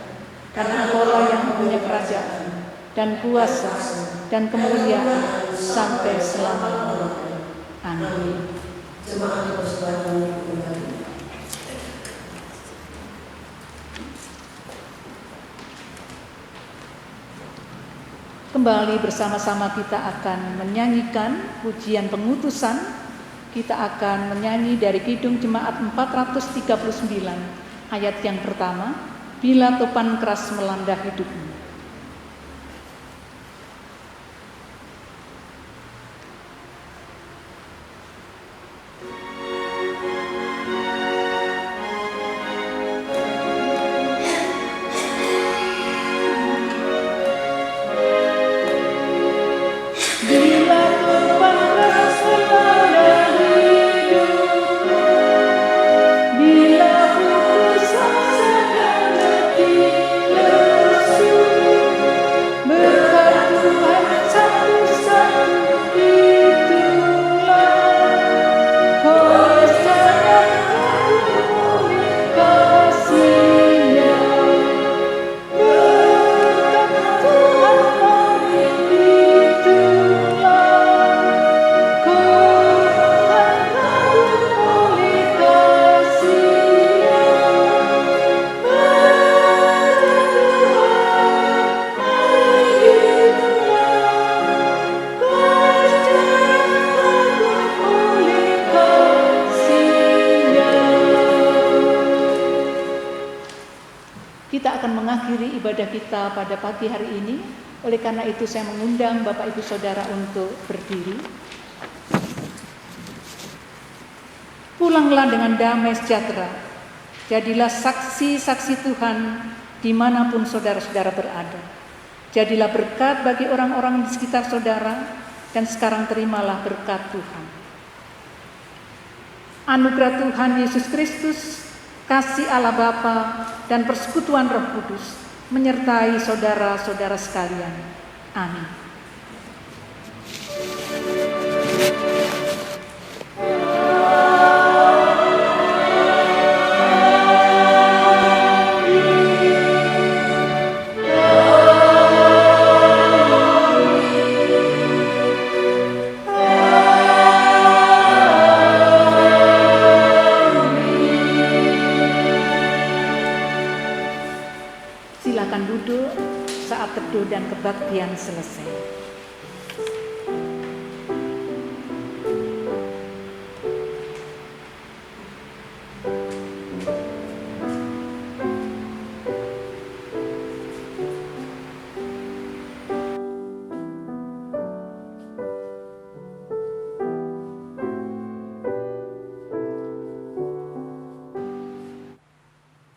S2: Karena Engkau-lah yang mempunyai kerajaan dan kuasa dan kemuliaan sampai selama-lamanya. Amin.
S4: Jemaat dipersembahkan kembali.
S2: Kembali bersama-sama kita akan menyanyikan pujian pengutusan. Kita akan menyanyi dari Kidung Jemaat 439 ayat yang pertama, bila topan keras melanda hidupmu. Ibadah kita pada pagi hari ini. Oleh karena itu saya mengundang Bapak Ibu Saudara untuk berdiri. Pulanglah dengan damai sejahtera. Jadilah saksi-saksi Tuhan dimanapun saudara-saudara berada. Jadilah berkat bagi orang-orang di sekitar saudara, dan sekarang terimalah berkat Tuhan. Anugerah Tuhan Yesus Kristus, kasih Allah Bapa, dan persekutuan Roh Kudus menyertai saudara-saudara sekalian. Amin. Silakan duduk saat teduh dan kebaktian selesai.